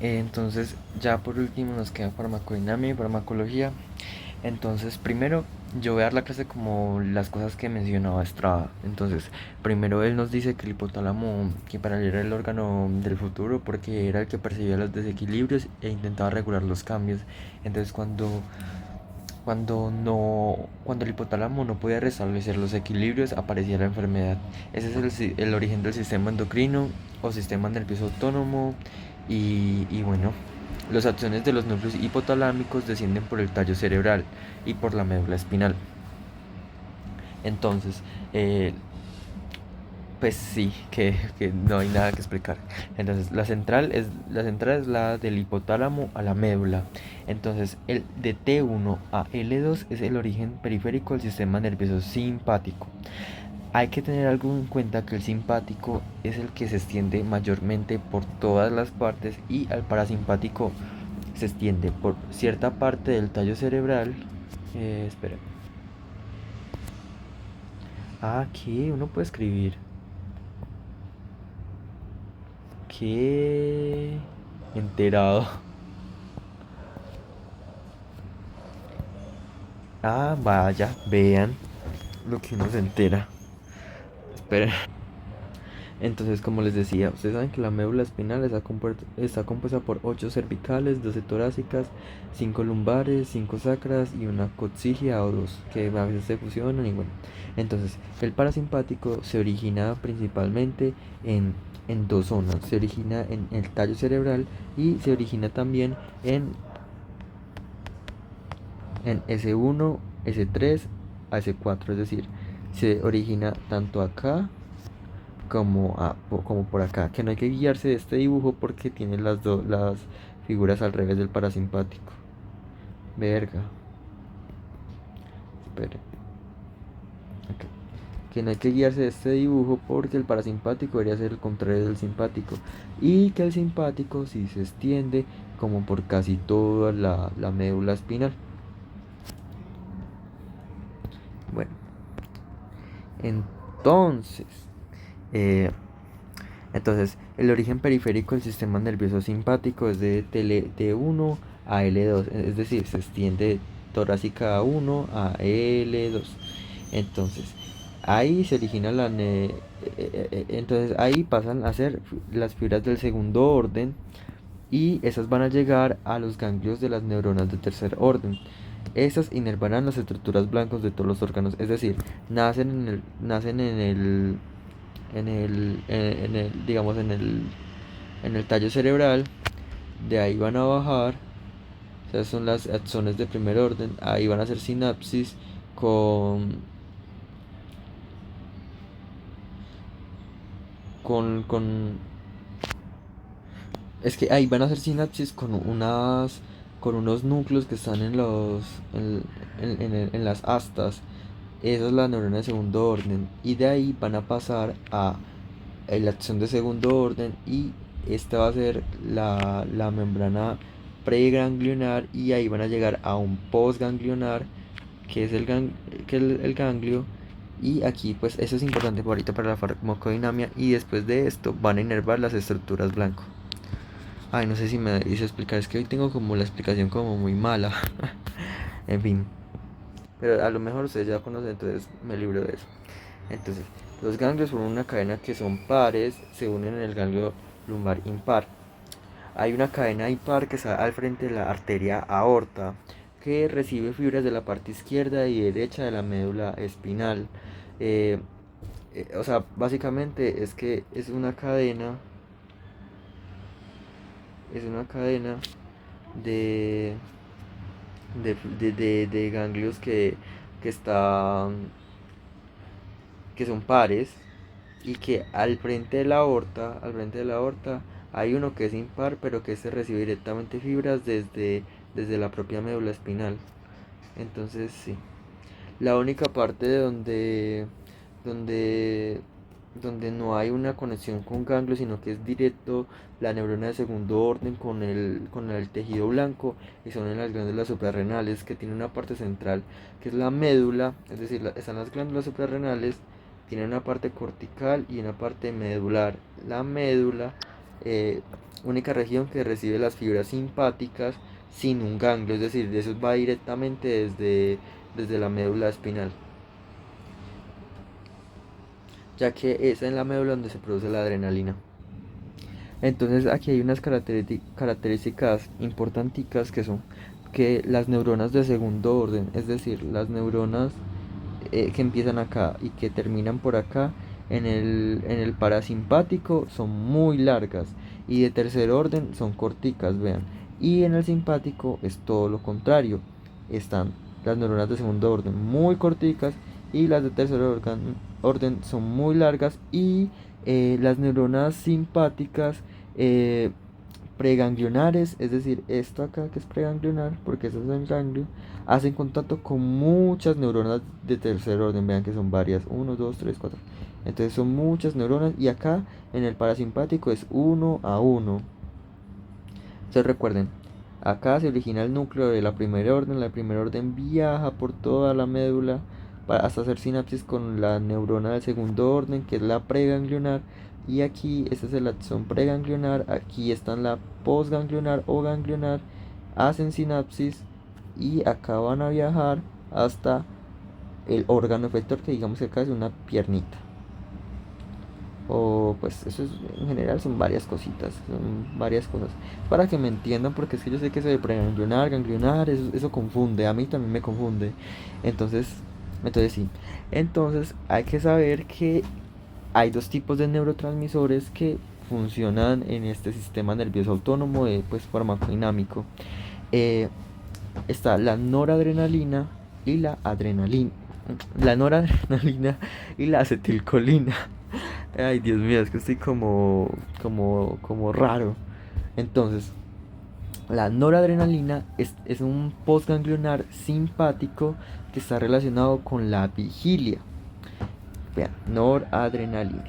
Entonces, ya por último nos queda farmacodinamia y farmacología. Entonces, primero yo voy a dar la clase como las cosas que mencionaba Estrada. Entonces, primero él nos dice que el hipotálamo, que para él era el órgano del futuro porque era el que percibía los desequilibrios e intentaba regular los cambios. Entonces, cuando el hipotálamo no podía restablecer los equilibrios, aparecía la enfermedad. Ese es el origen del sistema endocrino o sistema nervioso autónomo. Y bueno, las acciones de los núcleos hipotalámicos descienden por el tallo cerebral y por la médula espinal. Entonces, eh, pues sí, que no hay nada que explicar. Entonces, la central es la del hipotálamo a la médula. Entonces, el de T1 a L2 es el origen periférico del sistema nervioso simpático. Hay que tener algo en cuenta que el simpático es el que se extiende mayormente por todas las partes y al parasimpático se extiende por cierta parte del tallo cerebral. Espera. Aquí uno puede escribir. Qué enterado. Vaya, vean lo que uno se entera. Espera. Entonces, como les decía, ustedes saben que la médula espinal está compuesta por 8 cervicales, 12 torácicas, 5 lumbares, 5 sacras y una coccigia o dos, que a veces se fusionan y bueno. Entonces, el parasimpático se origina principalmente en dos zonas. Se origina en el tallo cerebral y se origina también en S1, S3 a S4. Es decir, se origina tanto acá como por acá, que no hay que guiarse de este dibujo porque tiene las figuras al revés del parasimpático. Verga. Espere. Ok. Que no hay que guiarse de este dibujo porque el parasimpático debería ser el contrario del simpático. Y que el simpático sí se extiende como por casi toda la médula espinal. Bueno, entonces, eh, el origen periférico del sistema nervioso simpático es de T1 a L2, es decir, se extiende torácica A1 a L2. Entonces, ahí se origina entonces ahí pasan a ser las fibras del segundo orden y esas van a llegar a los ganglios de las neuronas de tercer orden. Esas inervarán las estructuras blancas de todos los órganos, es decir, nacen digamos, en el tallo cerebral, de ahí van a bajar, o sea, son las axones de primer orden, ahí van a hacer sinapsis con, con, es que ahí van a hacer sinapsis con unos núcleos que están en las astas. Esa es la neurona de segundo orden. Y de ahí van a pasar a la acción de segundo orden. Y esta va a ser la membrana preganglionar. Y ahí van a llegar a un postganglionar, que es el ganglio. Y aquí, pues, eso es importante ahorita para la farmacodinamia. Y después de esto, van a inervar las estructuras blanco. Ay, no sé si me hice explicar. Es que hoy tengo como la explicación como muy mala. En fin. Pero a lo mejor ustedes ya conocen, entonces me libro de eso. Entonces, los ganglios forman una cadena que son pares, se unen en el ganglio lumbar impar. Hay una cadena impar que está al frente de la arteria aorta, que recibe fibras de la parte izquierda y derecha de la médula espinal. Eh, o sea, básicamente es que es una cadena de, de ganglios que están, que son pares y que al frente de la aorta hay uno que es impar, pero que se recibe directamente fibras desde la propia médula espinal. Entonces, sí. La única parte donde, donde no hay una conexión con ganglio, sino que es directo la neurona de segundo orden con el tejido blanco, y son en las glándulas suprarrenales, que tiene una parte central que es la médula, es decir, están las glándulas suprarrenales, tiene una parte cortical y una parte medular. La médula eh, única región que recibe las fibras simpáticas sin un ganglio, es decir, eso va directamente desde la médula espinal, ya que es en la médula donde se produce la adrenalina. Entonces aquí hay unas características importanticas que son que las neuronas de segundo orden, es decir, las neuronas que empiezan acá y que terminan por acá en el parasimpático son muy largas y de tercer orden son corticas, vean. Y en el simpático es todo lo contrario. Están las neuronas de segundo orden muy corticas y las de tercer orden son muy largas y las neuronas simpáticas eh, preganglionares, es decir, esto acá que es preganglionar, porque eso es el ganglio, hacen contacto con muchas neuronas de tercer orden, vean que son varias, uno 2 3 4 entonces son muchas neuronas y acá en el parasimpático es uno a uno. Entonces recuerden, acá se origina el núcleo de la primera orden viaja por toda la médula hasta hacer sinapsis con la neurona del segundo orden, que es la preganglionar, y aquí, esta es el axón preganglionar, aquí están la postganglionar o ganglionar, hacen sinapsis y acá van a viajar hasta el órgano efector, que digamos que acá es una piernita. O pues eso es, en general son varias cositas, son varias cosas. Para que me entiendan, porque es que yo sé que eso de preganglionar, ganglionar, eso confunde, a mí también me confunde. Entonces, entonces sí. Entonces hay que saber que hay dos tipos de neurotransmisores que funcionan en este sistema nervioso autónomo de pues farmacodinámico. Eh, Está la noradrenalina y la adrenalina. La noradrenalina y la acetilcolina. Ay, Dios mío, es que estoy como raro. Entonces, la noradrenalina es un postganglionar simpático que está relacionado con la vigilia. Vean, noradrenalina.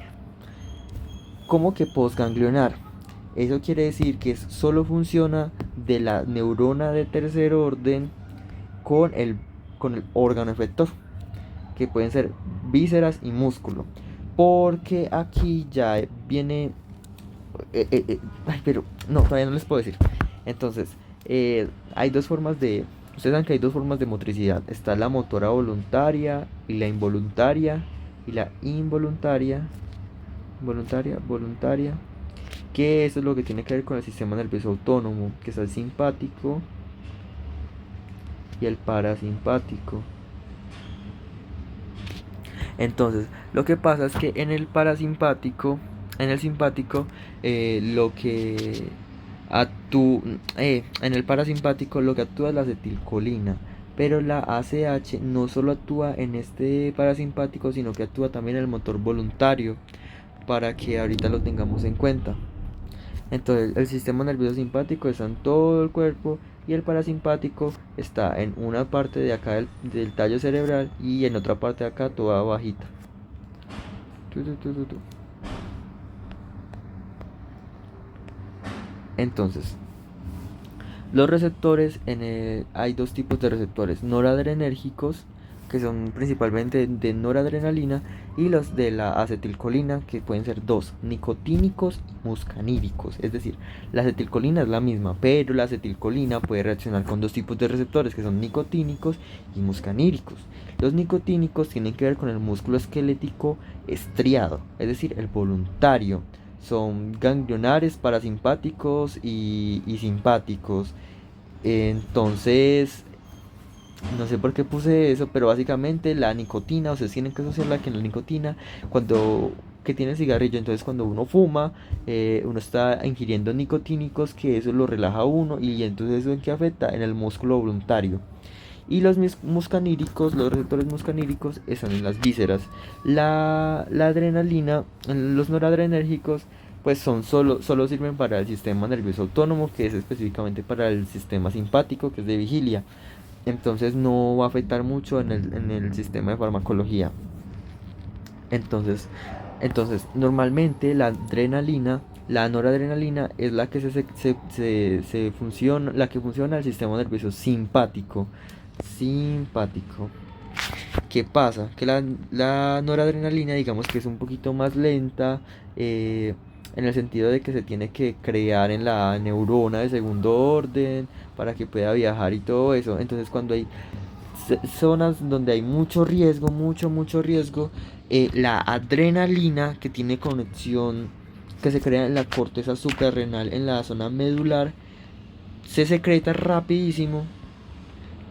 ¿Cómo que postganglionar? Eso quiere decir que solo funciona de la neurona de tercer orden con con el órgano efector, que pueden ser vísceras y músculo. Porque aquí ya viene... ay, pero no, todavía no les puedo decir. Entonces, hay dos formas de... Ustedes saben que hay dos formas de motricidad. Está la motora voluntaria y la involuntaria. Y la involuntaria, voluntaria. Que eso es lo que tiene que ver con el sistema nervioso autónomo. Que es el simpático y el parasimpático. Entonces, lo que pasa es que en el parasimpático, en el simpático, lo que en el parasimpático lo que actúa es la acetilcolina, pero la ACH no solo actúa en este parasimpático, sino que actúa también en el motor voluntario, para que ahorita lo tengamos en cuenta. Entonces, el sistema nervioso simpático está en todo el cuerpo y el parasimpático está en una parte de acá del tallo cerebral y en otra parte de acá toda bajita. Entonces, los receptores, hay dos tipos de receptores, noradrenérgicos, que son principalmente de noradrenalina, y los de la acetilcolina, que pueden ser dos, nicotínicos y muscaníricos. Es decir, la acetilcolina es la misma, pero la acetilcolina puede reaccionar con dos tipos de receptores, que son nicotínicos y muscaníricos. Los nicotínicos tienen que ver con el músculo esquelético estriado, es decir, el voluntario. Son ganglionares, parasimpáticos y simpáticos. Entonces, no sé por qué puse eso, pero básicamente la nicotina, ustedes tienen que asociarla que la nicotina, cuando que tiene el cigarrillo, entonces cuando uno fuma, uno está ingiriendo nicotínicos, que eso lo relaja a uno, y entonces eso en qué afecta en el músculo voluntario. Y los muscaníricos, los receptores muscaníricos están en las vísceras. La adrenalina, los noradrenérgicos, pues solo sirven para el sistema nervioso autónomo, que es específicamente para el sistema simpático, que es de vigilia. Entonces no va a afectar mucho en el sistema de farmacología. Entonces, normalmente la adrenalina, la noradrenalina es la que se funciona, la que funciona el sistema nervioso simpático. Simpático. ¿Qué pasa? Que la noradrenalina, digamos que es un poquito más lenta, en el sentido de que se tiene que crear en la neurona de segundo orden para que pueda viajar y todo eso. Entonces cuando hay zonas donde hay mucho riesgo, mucho riesgo, la adrenalina que tiene conexión, que se crea en la corteza suprarrenal, en la zona medular, se secreta rapidísimo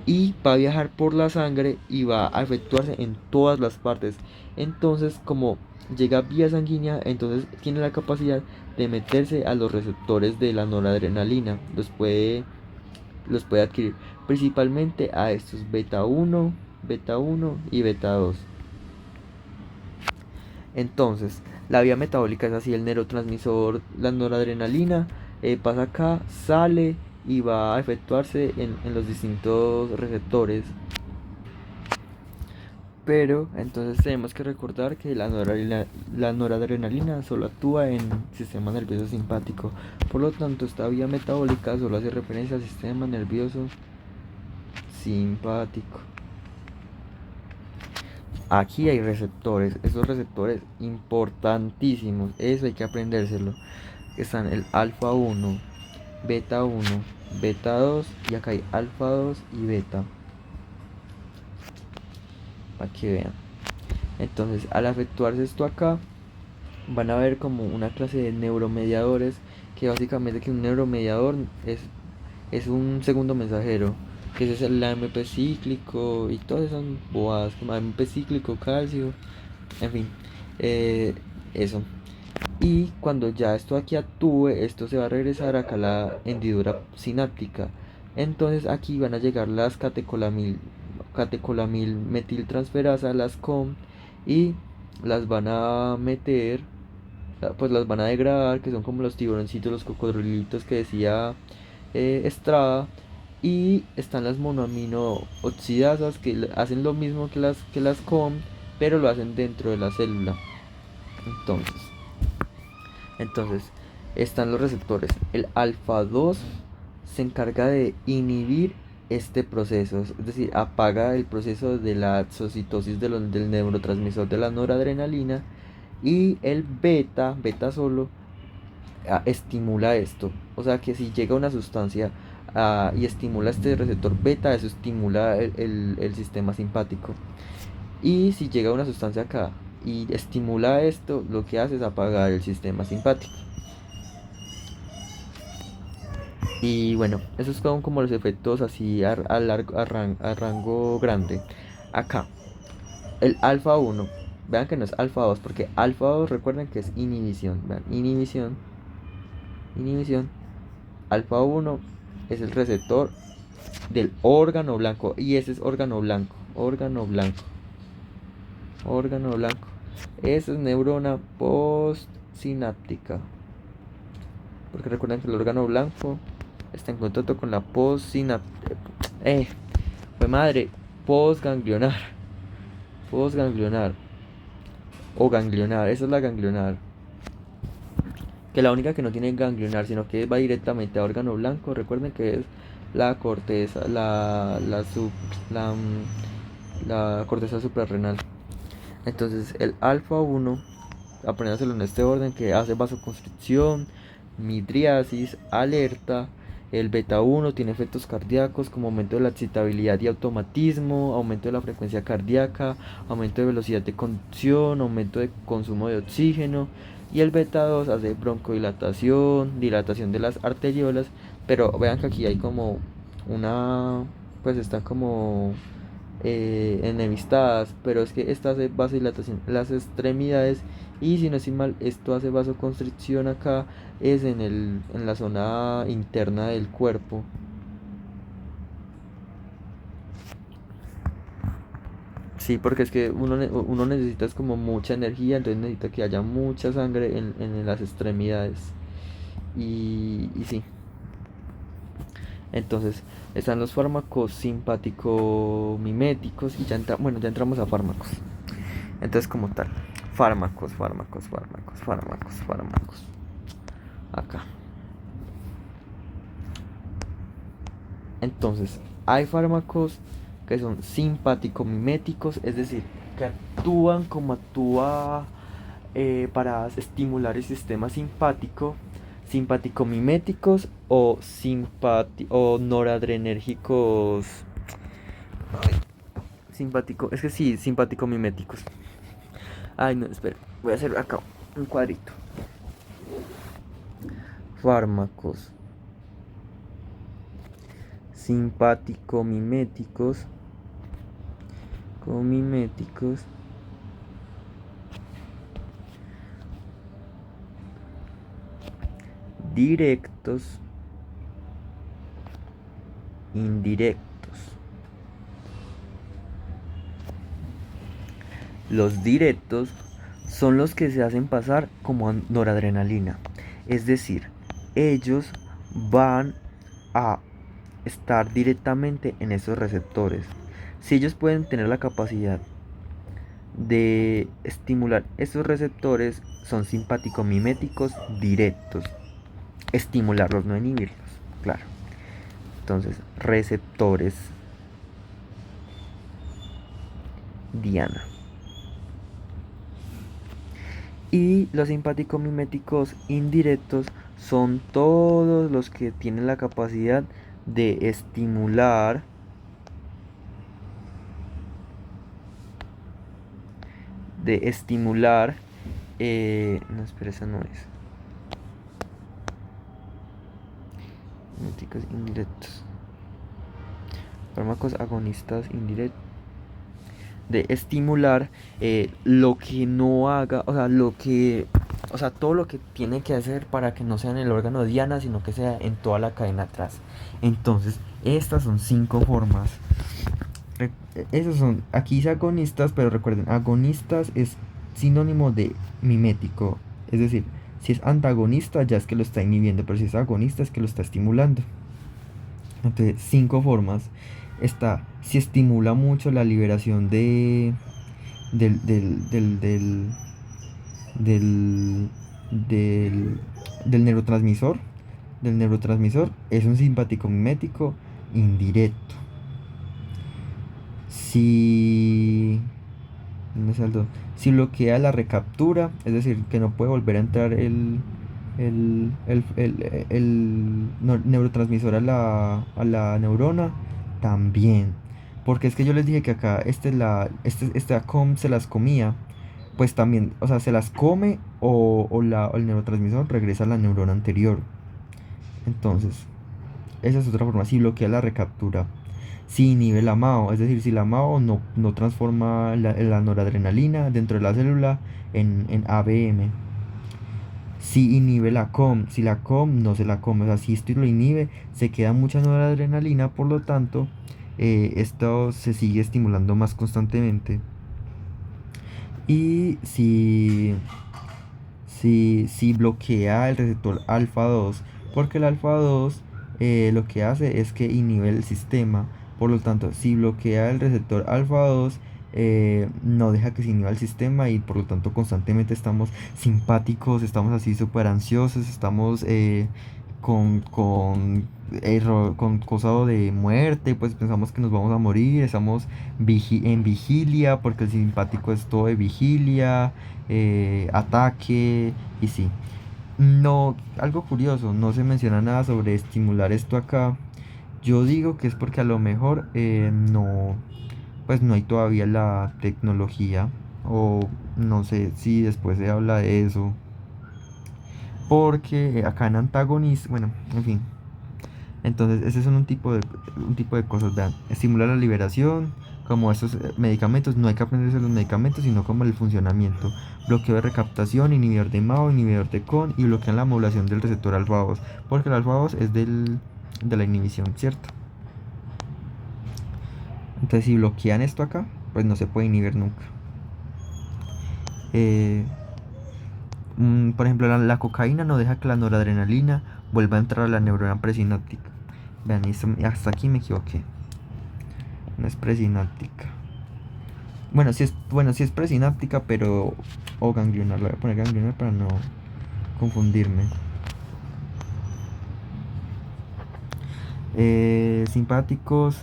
y va a viajar por la sangre y va a efectuarse en todas las partes. Entonces, como llega vía sanguínea, entonces tiene la capacidad de meterse a los receptores de la noradrenalina. Los puede adquirir principalmente a estos beta uno y beta 2. Entonces, la vía metabólica es así: el neurotransmisor, la noradrenalina, pasa acá, sale y va a efectuarse en los distintos receptores. Pero entonces tenemos que recordar que la noradrenalina solo actúa en sistema nervioso simpático. Por lo tanto, esta vía metabólica solo hace referencia al sistema nervioso simpático. Aquí hay receptores, esos receptores importantísimos, eso hay que aprendérselo. Están el alfa 1, beta 2 y acá hay alfa 2 y beta. Para que vean. Entonces, al efectuarse esto acá, van a ver como una clase de neuromediadores, que básicamente que un neuromediador es un segundo mensajero, que es el AMP cíclico y todas esas bobadas como AMP cíclico, calcio, en fin, eso. Y cuando ya esto aquí actúe, esto se va a regresar acá a la hendidura sináptica. Entonces aquí van a llegar las catecolamil metiltransferasa, las COM, y las van a meter, pues las van a degradar, que son como los tiburoncitos, los cocodrilitos que decía Estrada. Y están las monoamino oxidasas que hacen lo mismo que las COM, pero lo hacen dentro de la célula. Entonces están los receptores. El alfa 2 se encarga de inhibir este proceso, es decir, apaga el proceso de la exocitosis del neurotransmisor de la noradrenalina. Y el beta solo, estimula esto. O sea que si llega una sustancia y estimula este receptor beta, eso estimula el sistema simpático. Y si llega una sustancia acá y estimula esto, lo que hace es apagar el sistema simpático. Y bueno, esos son como los efectos así a rango grande. Acá, el alfa 1, vean que no es alfa 2, porque alfa 2 recuerden que es inhibición. Vean, inhibición. Alfa 1 es el receptor del órgano blanco, y ese es órgano blanco. Esa es neurona postsináptica, porque recuerden que el órgano blanco está en contacto con la postsináptica. Pues madre, postganglionar o ganglionar, esa es la ganglionar, que la única que no tiene ganglionar, sino que va directamente a órgano blanco. Recuerden que es la corteza, la corteza suprarrenal. Entonces el alfa 1, aprendáselo en este orden, que hace vasoconstricción, midriasis, alerta. El beta 1 tiene efectos cardíacos como aumento de la excitabilidad y automatismo, aumento de la frecuencia cardíaca, aumento de velocidad de conducción, aumento de consumo de oxígeno. Y el beta 2 hace broncodilatación, dilatación de las arteriolas. Pero vean que aquí hay como una, pues están como enemistadas, pero es que esta hace vasodilatación las extremidades, y si no estoy mal, esto hace vasoconstricción acá, es en la zona interna del cuerpo. Sí, porque es que uno necesita es como mucha energía, entonces necesita que haya mucha sangre en las extremidades. Y sí. Entonces, están los fármacos simpático-miméticos y ya entramos a fármacos. Entonces, como tal, fármacos. Acá. Entonces, hay fármacos que son simpático-miméticos, es decir, que actúan como actúa para estimular el sistema simpático, simpático-miméticos o noradrenérgicos. Ay, es que sí, simpático-miméticos. Ay, no, espera, voy a hacer acá un cuadrito. Fármacos simpático-miméticos, comiméticos, directos, indirectos. Los directos son los que se hacen pasar como noradrenalina, es decir, ellos van a estar directamente en esos receptores. Si ellos pueden tener la capacidad de estimular esos receptores, son simpático-miméticos directos. Estimularlos, no inhibirlos, claro. Entonces, receptores diana. Y los simpático-miméticos indirectos son todos los que tienen la capacidad de estimular no, espera, esa no es. Miméticos indirectos. Fármacos agonistas indirectos. De estimular lo que no haga, o sea, todo lo que tiene que hacer para que no sea en el órgano diana, sino que sea en toda la cadena atrás. Entonces, estas son 5 formas. Esos son, aquí dice agonistas, pero recuerden, agonistas es sinónimo de mimético. Es decir, si es antagonista ya es que lo está inhibiendo, pero si es agonista es que lo está estimulando. Entonces, 5 formas. Está, si estimula mucho la liberación del, del, del, del, del, del, neurotransmisor, es un simpático mimético indirecto. Si ¿dónde saltó? Si bloquea la recaptura, es decir, que no puede volver a entrar el neurotransmisor a la neurona, también. Porque es que yo les dije que acá esta COM se las comía, pues también, o sea, se las come o el neurotransmisor regresa a la neurona anterior. Entonces, esa es otra forma. Si bloquea la recaptura, si inhibe la MAO, es decir, si la MAO no transforma la noradrenalina dentro de la célula en ABM. Si inhibe la COM, si la COM no se la come, o sea, si esto lo inhibe, se queda mucha noradrenalina, por lo tanto, esto se sigue estimulando más constantemente. Y si bloquea el receptor alfa 2, porque el alfa 2 lo que hace es que inhibe el sistema. Por lo tanto, si bloquea el receptor alfa 2, no deja que se inhiba el sistema y por lo tanto constantemente estamos simpáticos, estamos así súper ansiosos, estamos con cosa de muerte, pues pensamos que nos vamos a morir, estamos en vigilia, porque el simpático es todo de vigilia, ataque, y sí. No, algo curioso, no se menciona nada sobre estimular esto acá. Yo digo que es porque a lo mejor pues no hay todavía la tecnología, o no sé si después se habla de eso, porque acá en antagonista, bueno, en fin. Entonces, ese son un tipo de cosas, vean, estimular la liberación, como estos medicamentos, no hay que aprenderse los medicamentos, sino como el funcionamiento. Bloqueo de recaptación, inhibidor de MAO, inhibidor de CON y bloquean la modulación del receptor alfa 2, porque el alfa 2 es de la inhibición, ¿cierto? Entonces, si bloquean esto acá, pues no se puede inhibir nunca. Por ejemplo, la cocaína no deja que la noradrenalina vuelva a entrar a la neurona presináptica. Vean, hasta aquí me equivoqué. No es presináptica. Bueno, sí es presináptica, pero. O ganglionar. Le voy a poner ganglionar para no confundirme. Simpáticos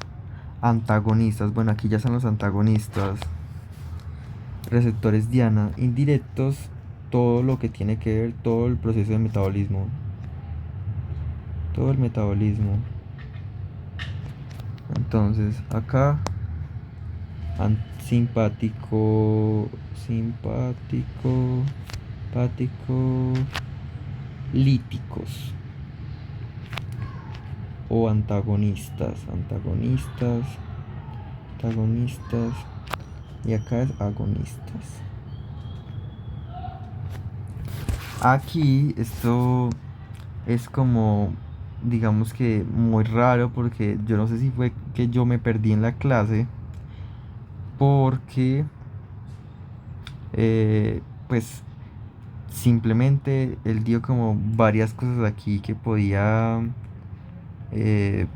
antagonistas. Bueno, aquí ya son los antagonistas. Receptores diana indirectos. todo lo que tiene que ver, todo el proceso de metabolismo. Todo el metabolismo. Entonces, acá, simpático, simpático, simpático, líticos o antagonistas, antagonistas, antagonistas, y acá es agonistas. Aquí esto es como, digamos que muy raro, porque yo no sé si fue que yo me perdí en la clase, porque pues simplemente él dio como varias cosas aquí que podía eh,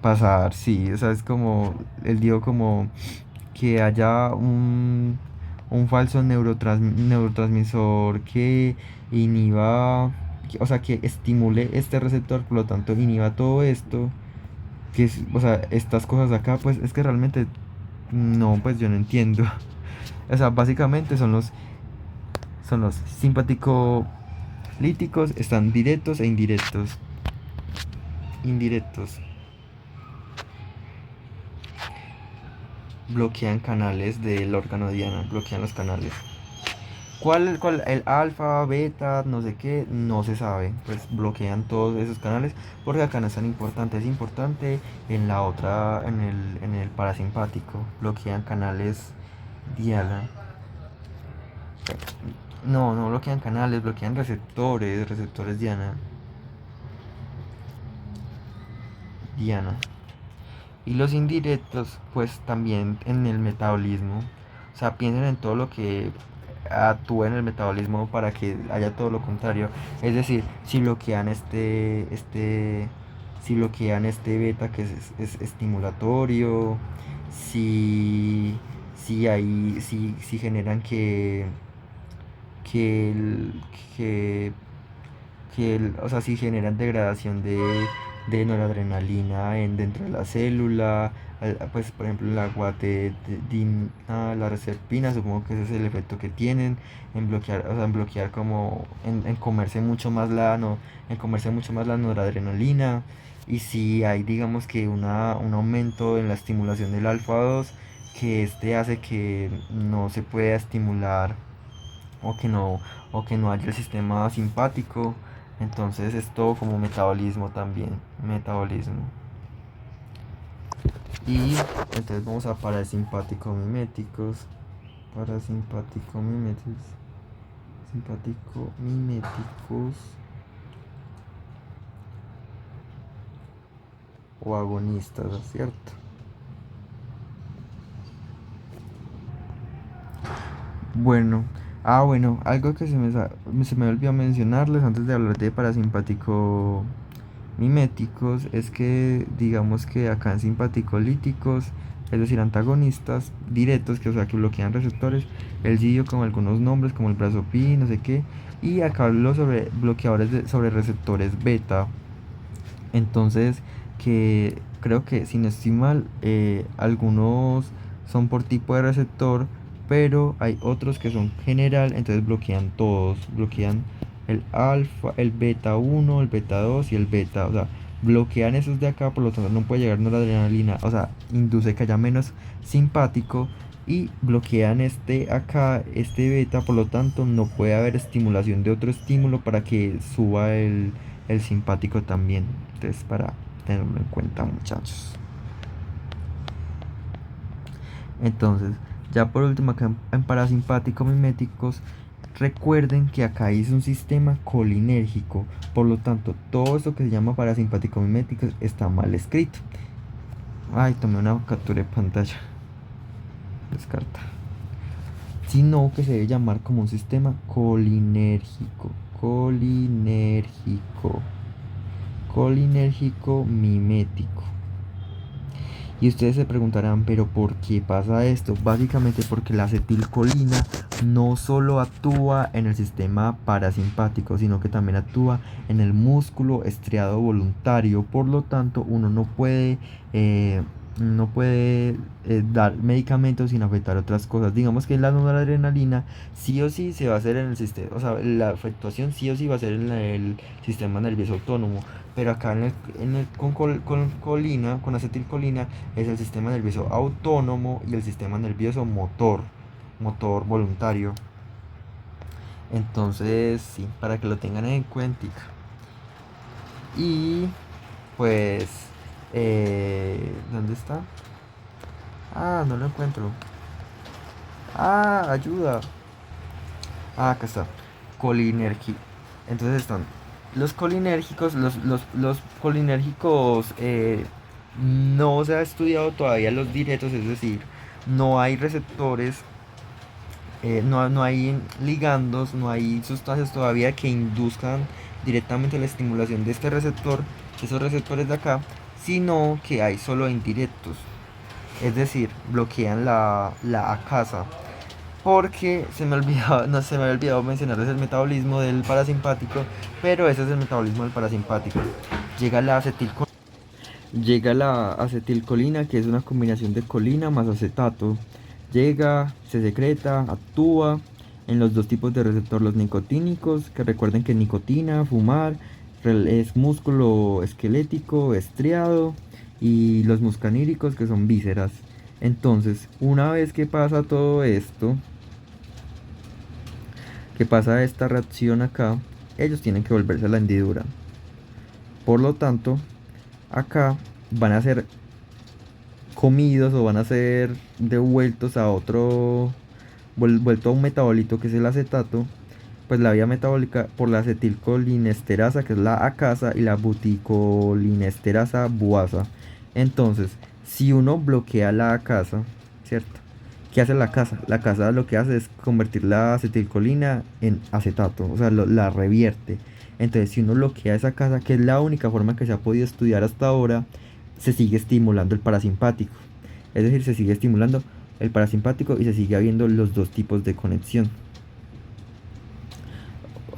pasar, sí, o sea, es como, él dio como que haya un falso neurotransmisor que inhiba, o sea, que estimule este receptor, por lo tanto inhiba todo esto, que es, o sea, estas cosas de acá, pues es que realmente no, pues yo no entiendo. O sea, básicamente son los simpático líticos, están directos e indirectos. Indirectos. Bloquean canales del órgano diana, bloquean los canales. ¿Cuál? El alfa, beta, no sé qué, no se sabe. Pues bloquean todos esos canales porque acá no es tan importante. Es importante en la otra, en el parasimpático. Bloquean canales diana. No, no bloquean canales, bloquean receptores diana. Diana. Y los indirectos, pues también en el metabolismo. O sea, piensen en todo lo que actúa en el metabolismo para que haya todo lo contrario. Es decir, si bloquean este beta que es estimulatorio, si generan que, el- que o sea, si generan degradación de noradrenalina dentro de la célula, pues por ejemplo la guatedina, la reserpina, supongo que ese es el efecto que tienen en bloquear, o sea, en bloquear como, en comerse mucho más en comerse mucho más la noradrenalina, y si hay, digamos que un aumento en la estimulación del alfa 2, que este hace que no se pueda estimular o que no, o que no haya el sistema simpático. Entonces es todo como metabolismo también, metabolismo. Y entonces vamos a parasimpático miméticos, parasimpático miméticos, simpático miméticos o agonistas, ¿cierto? Bueno, bueno, algo que se me olvidó mencionarles antes de hablar de parasimpático miméticos es que, digamos que acá en simpaticolíticos, es decir, antagonistas directos, que o sea que bloquean receptores, él sí dio como algunos nombres como el brazo pi, no sé qué, y acá habló sobre bloqueadores sobre receptores beta. Entonces, que creo que si no estoy mal, algunos son por tipo de receptor, pero hay otros que son general, entonces bloquean todos, bloquean el alfa, el beta 1, el beta 2 y el beta, o sea, bloquean esos de acá, por lo tanto no puede llegar noradrenalina, o sea, induce que haya menos simpático, y bloquean este acá, este beta, por lo tanto no puede haber estimulación de otro estímulo para que suba el simpático también. Entonces, para tenerlo en cuenta, muchachos. Entonces, ya por último, acá en parasimpático miméticos, recuerden que acá es un sistema colinérgico. Por lo tanto, todo esto que se llama parasimpático miméticos está mal escrito. Ay, tomé una captura de pantalla. Descarta. Sino que se debe llamar como un sistema colinérgico. Colinérgico. Colinérgico mimético. Y ustedes se preguntarán, pero ¿por qué pasa esto? Básicamente porque la acetilcolina no solo actúa en el sistema parasimpático, sino que también actúa en el músculo estriado voluntario. Por lo tanto, uno no puede no puede dar medicamentos sin afectar otras cosas. Digamos que la noradrenalina sí o sí se va a hacer en el sistema, o sea, la afectación sí o sí va a ser en el sistema nervioso autónomo, pero acá con colina, con acetilcolina, es el sistema nervioso autónomo y el sistema nervioso motor voluntario. Entonces, sí, para que lo tengan en cuenta. Y pues, ¿dónde está? Ah, no lo encuentro. Ah, ayuda. Ah, acá está. Colinérgico. Entonces están los colinérgicos. Los colinérgicos no se ha estudiado todavía los diretos, es decir, no hay receptores, no hay ligandos, no hay sustancias todavía que induzcan directamente la estimulación de este receptor, de esos receptores de acá, sino que hay solo indirectos. Es decir, bloquean la acasa. Porque se me olvidaba, no se me había olvidado mencionarles el metabolismo del parasimpático, pero ese es el metabolismo del parasimpático. Llega la acetilcolina, llega la acetilcolina, que es una combinación de colina más acetato. Llega, se secreta, actúa en los dos tipos de receptor, los nicotínicos, que recuerden que nicotina, fumar, es músculo esquelético, estriado, y los muscaníricos, que son vísceras. Entonces, una vez que pasa todo esto, que pasa esta reacción acá, ellos tienen que volverse a la hendidura. Por lo tanto, acá van a ser comidos o van a ser devueltos a otro, vuelto a un metabolito que es el acetato, pues la vía metabólica por la acetilcolinesterasa, que es la acasa, y la buticolinesterasa buasa. Entonces, si uno bloquea la acasa, ¿cierto? ¿Qué hace la casa? La casa lo que hace es convertir la acetilcolina en acetato, o sea, la revierte. Entonces, si uno bloquea esa casa, que es la única forma que se ha podido estudiar hasta ahora, se sigue estimulando el parasimpático. Es decir, se sigue estimulando el parasimpático y se sigue habiendo los dos tipos de conexión.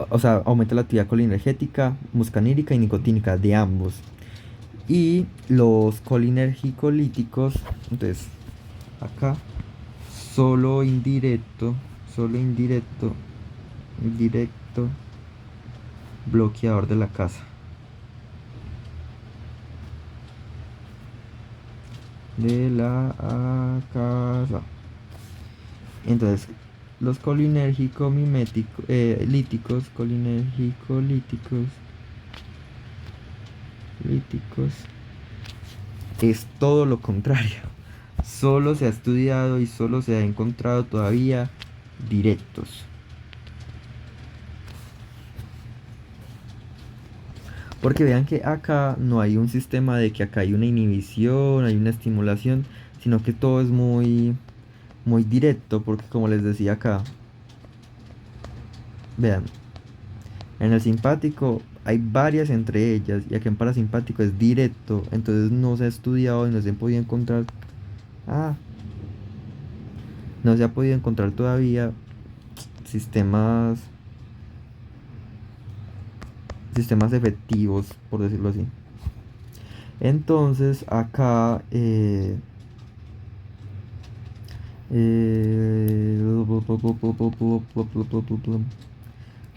O sea, aumenta la actividad colinergética, muscanírica y nicotínica de ambos. Y los colinergicolíticos, entonces, acá solo indirecto, indirecto, bloqueador de la casa. De la casa. Entonces, los colinérgico miméticos, líticos, colinérgico líticos, es todo lo contrario. Solo se ha estudiado y solo se ha encontrado todavía directos. Porque vean que acá no hay un sistema de que acá hay una inhibición, hay una estimulación, sino que todo es muy directo, porque como les decía acá, vean, en el simpático hay varias entre ellas, y aquí en parasimpático es directo, entonces no se ha estudiado y no se ha podido encontrar, ah, no se ha podido encontrar todavía sistemas, sistemas efectivos, por decirlo así. Entonces acá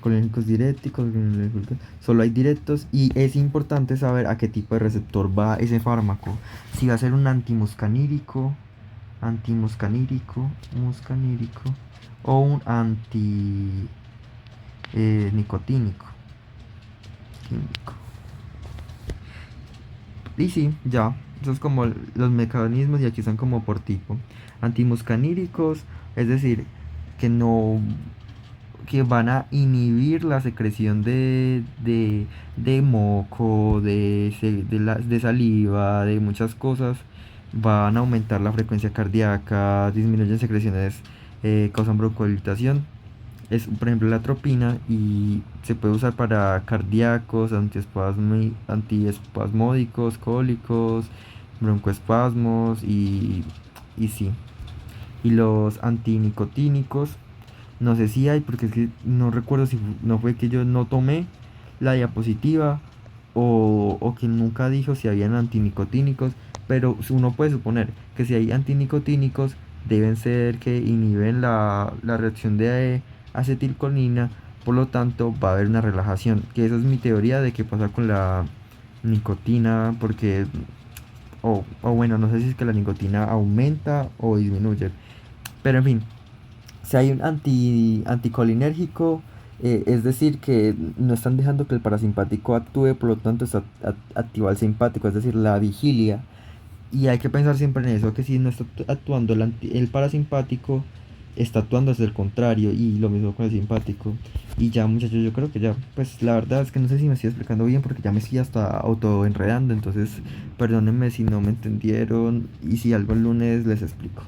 colinérgicos directos, solo hay directos, y es importante saber a qué tipo de receptor va ese fármaco. Si va a ser un muscanírico o un nicotínico. Y sí, ya, eso es como los mecanismos, y aquí son como por tipo. Antimuscaníricos, es decir, que no, que van a inhibir la secreción de moco, de saliva, de muchas cosas. Van a aumentar la frecuencia cardíaca, disminuyen secreciones, causan broncodilatación. Es, por ejemplo, la atropina, y se puede usar para cardíacos, antiespasmódicos, cólicos, broncoespasmos, y sí. Y los antinicotínicos, no sé si hay, porque es que no recuerdo si no fue que yo no tomé la diapositiva, o que nunca dijo si habían antinicotínicos, pero uno puede suponer que si hay antinicotínicos deben ser que inhiben la reacción de acetilcolina, por lo tanto va a haber una relajación, que esa es mi teoría de qué pasa con la nicotina, porque, o bueno, no sé si es que la nicotina aumenta o disminuye, pero en fin, si hay un anticolinérgico, es decir, que no están dejando que el parasimpático actúe, por lo tanto está activa el simpático, es decir, la vigilia. Y hay que pensar siempre en eso, que si no está actuando el parasimpático, está actuando hacia el contrario, y lo mismo con el simpático. Y ya, muchachos, yo creo que ya, pues la verdad es que no sé si me estoy explicando bien porque ya me estoy hasta auto enredando, entonces perdónenme si no me entendieron y si algo el lunes les explico.